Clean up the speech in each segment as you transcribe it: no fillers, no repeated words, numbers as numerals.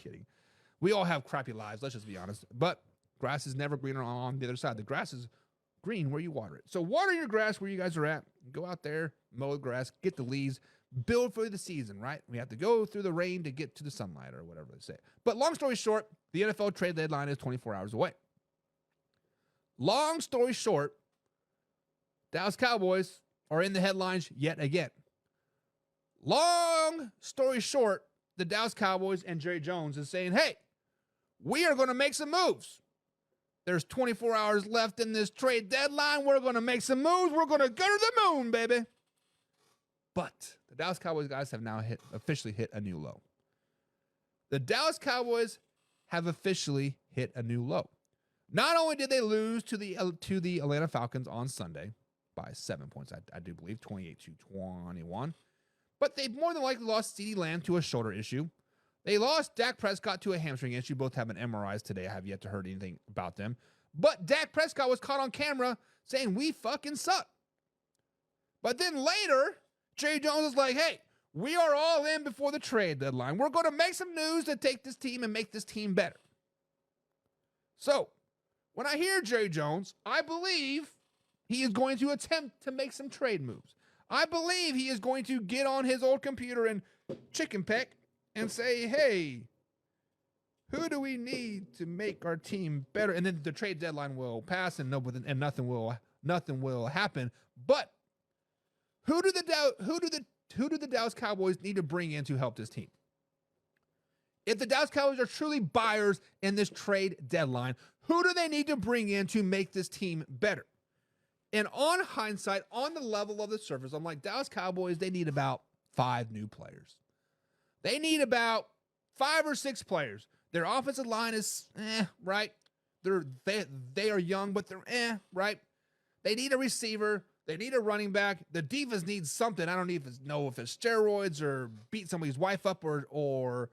kidding. We all have crappy lives, let's just be honest. But grass is never greener on the other side. The grass is green where you water it. So water your grass where you guys are at. Go out there, mow the grass, get the leaves, build for the season, right? We have to go through the rain to get to the sunlight or whatever they say. But long story short, the NFL trade deadline is 24 hours away. Long story short, Dallas Cowboys are in the headlines yet again. Long story short, the Dallas Cowboys and Jerry Jones is saying, hey, we are going to make some moves. There's 24 hours left in this trade deadline. We're going to make some moves. We're going to go to the moon, baby. But the Dallas Cowboys guys have now officially hit a new low. The Dallas Cowboys have officially hit a new low. Not only did they lose to the Atlanta Falcons on Sunday by 7 points, I do believe, 28-21, but they more than likely lost CeeDee Lamb to a shoulder issue. They lost Dak Prescott to a hamstring issue. Both have been MRIs today. I have yet to heard anything about them. But Dak Prescott was caught on camera saying, we fucking suck. But then later, Jerry Jones was like, hey, we are all in before the trade deadline. We're going to make some news to take this team and make this team better. So, when I hear Jerry Jones, I believe he is going to attempt to make some trade moves. I believe he is going to get on his old computer and chicken peck and say, hey, who do we need to make our team better? And then the trade deadline will pass and nothing will happen. But who do the Dallas Cowboys need to bring in to help this team? If the Dallas Cowboys are truly buyers in this trade deadline, who do they need to bring in to make this team better? And on hindsight, on the level of the surface, I'm like, Dallas Cowboys, they need about 5 new players. They need about 5 or 6 players. Their offensive line is right. They are young, but they're right. They need a receiver. They need a running back. The defense needs something. I don't know if it's steroids or beat somebody's wife up or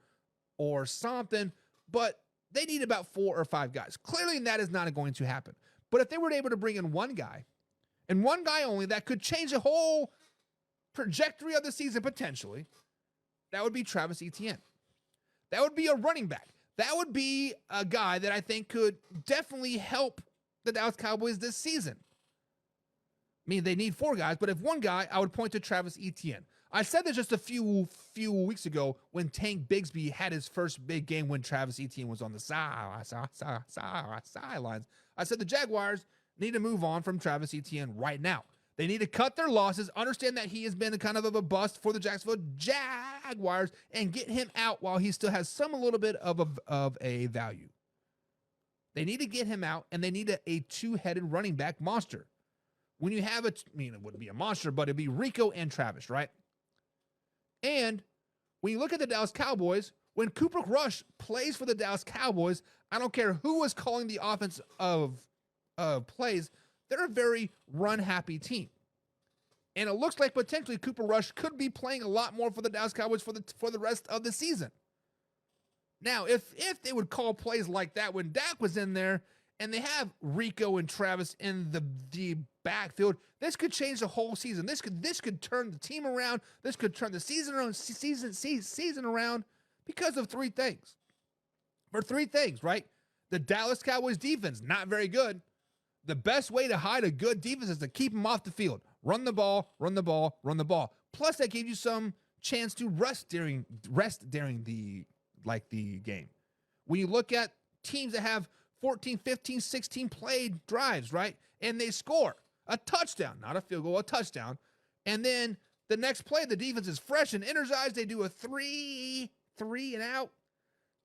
something, but they need about 4 or 5 guys. Clearly, that is not going to happen. But if they were able to bring in one guy, and one guy only, that could change the whole trajectory of the season potentially, that would be Travis Etienne. That would be a running back. That would be a guy that I think could definitely help the Dallas Cowboys this season. I mean, they need 4 guys, but if one guy, I would point to Travis Etienne. I said this just a few weeks ago when Tank Bigsby had his first big game when Travis Etienne was on the sidelines. I said the Jaguars need to move on from Travis Etienne right now. They need to cut their losses, understand that he has been kind of a bust for the Jacksonville Jaguars, and get him out while he still has a little bit of a value. They need to get him out, and they need a 2-headed running back monster. When you have it wouldn't be a monster, but it'd be Rico and Travis, right? And when you look at the Dallas Cowboys, when Cooper Rush plays for the Dallas Cowboys, I don't care who was calling the offense of plays, they're a very run-happy team. And it looks like potentially Cooper Rush could be playing a lot more for the Dallas Cowboys for the rest of the season. Now, if they would call plays like that when Dak was in there, and they have Rico and Travis in the backfield, this could change the whole season. This could turn the team around. This could turn the season around because of 3 things. For 3 things, right? The Dallas Cowboys defense, not very good. The best way to hide a good defense is to keep them off the field. Run the ball, run the ball, run the ball. Plus, that gives you some chance to rest during the game. When you look at teams that have 14, 15, 16 played drives, right? And they score a touchdown, not a field goal, a touchdown. And then the next play, the defense is fresh and energized. They do a 3 and out.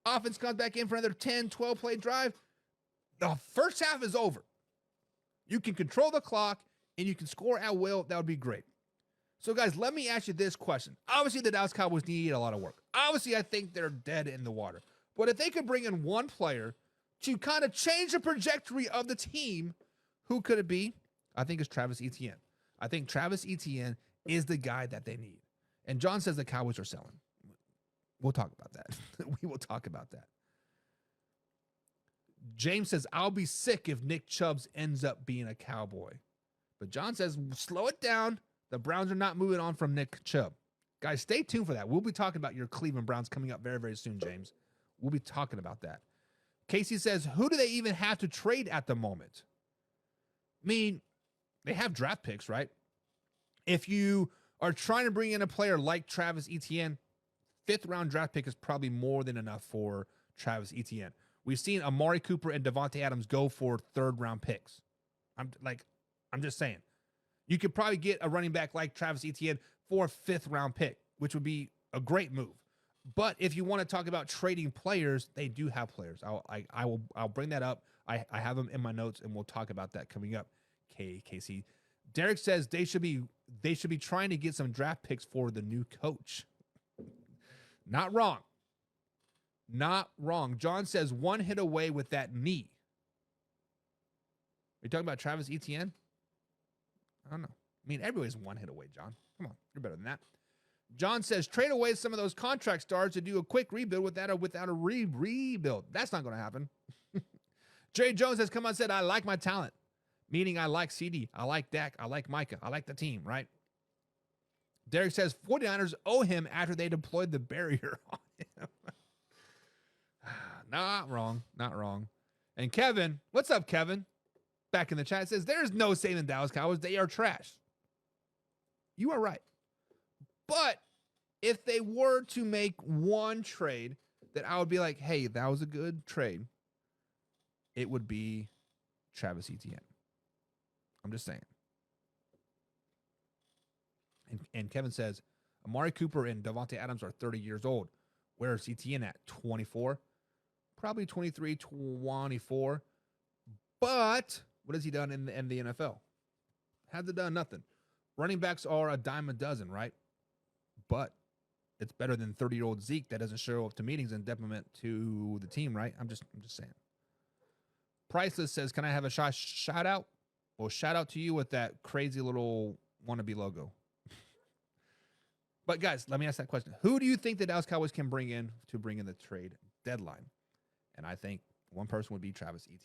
Offense comes back in for another 10, 12 play drive. The first half is over. You can control the clock and you can score at will. That would be great. So, guys, let me ask you this question. Obviously, the Dallas Cowboys need a lot of work. Obviously, I think they're dead in the water. But if they could bring in one player to kind of change the trajectory of the team, who could it be? I think it's Travis Etienne. I think Travis Etienne is the guy that they need. And John says the Cowboys are selling. We'll talk about that. We will talk about that. James says, I'll be sick if Nick Chubb ends up being a Cowboy. But John says, slow it down. The Browns are not moving on from Nick Chubb. Guys, stay tuned for that. We'll be talking about your Cleveland Browns coming up very, very soon, James. We'll be talking about that. Casey says, who do they even have to trade at the moment? I mean, they have draft picks, right? If you are trying to bring in a player like Travis Etienne, 5th round draft pick is probably more than enough for Travis Etienne. We've seen Amari Cooper and Devontae Adams go for 3rd round picks. I'm just saying. You could probably get a running back like Travis Etienne for a 5th round pick, which would be a great move. But if you want to talk about trading players, they do have players. I'll bring that up. I have them in my notes, and we'll talk about that coming up. Casey, Derek says they should be trying to get some draft picks for the new coach. Not wrong. Not wrong. John says 1 hit away with that knee. Are you talking about Travis Etienne? I don't know. I mean, everybody's 1 hit away, John. Come on, you're better than that. John says, trade away some of those contract stars to do a quick rebuild without a rebuild. That's not going to happen. Jerry Jones has come on and said, I like my talent. Meaning I like CD, I like Dak, I like Micah, I like the team, right? Derek says, 49ers owe him after they deployed the barrier on him. Not wrong, not wrong. And Kevin, what's up, Kevin? Back in the chat says, there's no saving Dallas Cowboys. They are trash. You are right. But if they were to make one trade that I would be like, hey, that was a good trade, it would be Travis Etienne. I'm just saying. And Kevin says, Amari Cooper and Devontae Adams are 30 years old. Where's Etienne at? 24? Probably 23, 24. But what has he done in the NFL? Hasn't done nothing. Running backs are a dime a dozen, right? But it's better than 30-year-old Zeke that doesn't show up to meetings and detriment to the team, right? I'm just saying. Priceless says, can I have a shout out? Well, shout out to you with that crazy little wannabe logo. But guys, let me ask that question. Who do you think the Dallas Cowboys can bring in to bring in the trade deadline? And I think one person would be Travis Etienne.